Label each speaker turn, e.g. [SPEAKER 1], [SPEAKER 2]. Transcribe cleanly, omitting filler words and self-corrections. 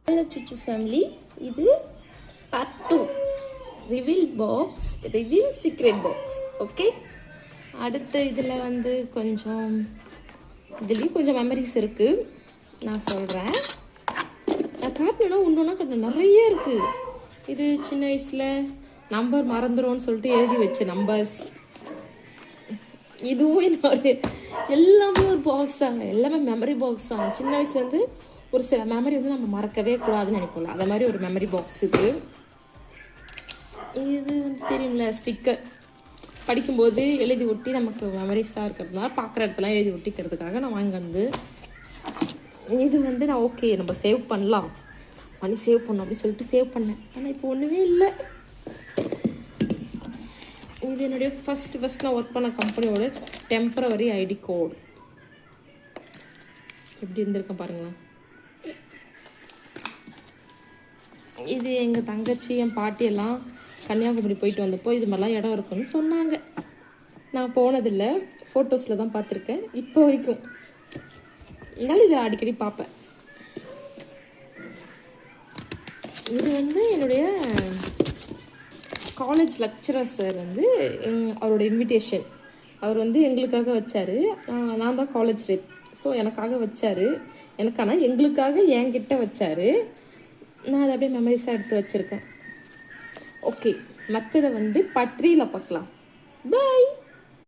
[SPEAKER 1] Hello சுச்சு family, இது part 2 reveal secret box. Okay, அடுத்த இதில் வந்து இதுலேயும் கொஞ்சம் மெமரிஸ் இருக்குது. நான் சொல்கிறேன். நான் காட்டினேன்னா ஒன்றுனா காட்டினேன், நிறைய இருக்குது. இது சின்ன வயசில் நம்பர் மறந்துடும்னு சொல்லிட்டு எழுதி வச்ச நம்பர்ஸ். இதுவும் என்னோட எல்லாமே ஒரு பாக்ஸ் தாங்க, எல்லாமே மெமரி பாக்ஸ் தான். சின்ன வயசுலேருந்து ஒரு சில மெமரி வந்து நம்ம மறக்கவே கூடாதுன்னு நினைப்போம்ல, அதை மாதிரி ஒரு மெமரி பாக்ஸ் இது. இது வந்து தெரியும்ல, ஸ்டிக்கர் படிக்கும்போது எழுதி ஒட்டி நமக்கு மெமரிஸாக இருக்கிறதுனால பார்க்குற இடத்துலாம் எழுதி ஒட்டிக்கிறதுக்காக நான் வாங்கி வந்து இது வந்து நான் ஓகே நம்ம சேவ் பண்ணலாம், மணி சேவ் பண்ணோம் அப்படின்னு சொல்லிட்டு சேவ் பண்ணேன். ஆனால் இப்போ ஒன்றுமே இல்லை. இது என்னுடைய ஃபஸ்ட் நான் ஒர்க் பண்ண கம்பெனியோட டெம்பரவரி ஐடி கோட். எப்படி இருந்திருக்கேன் பாருங்களேன். இது எங்கள் தங்கச்சி என் பாட்டியெல்லாம் கன்னியாகுமரி போயிட்டு வந்தப்போ இது மாதிரிலாம் இடம் இருக்குன்னு சொன்னாங்க. நான் போனதில்லை, ஃபோட்டோஸில் தான் பார்த்துருக்கேன் இப்போ வரைக்கும். இருந்தாலும் இதை அடிக்கடி பார்ப்பேன். இது வந்து என்னுடைய காலேஜ் லெக்சரர் சார் வந்து அவரோட இன்விடேஷன் அவர் வந்து எங்களுக்காக வச்சார். நான் தான் காலேஜ் ரெப், ஸோ எனக்காக வச்சார். எனக்கான எங்களுக்காக என்கிட்ட வச்சார். நான் அதை அப்படியே மெமரிஸாக எடுத்து வச்சுருக்கேன். ஓகே, மற்றதை வந்து பார்ட் 3ல் பார்க்கலாம். பாய்.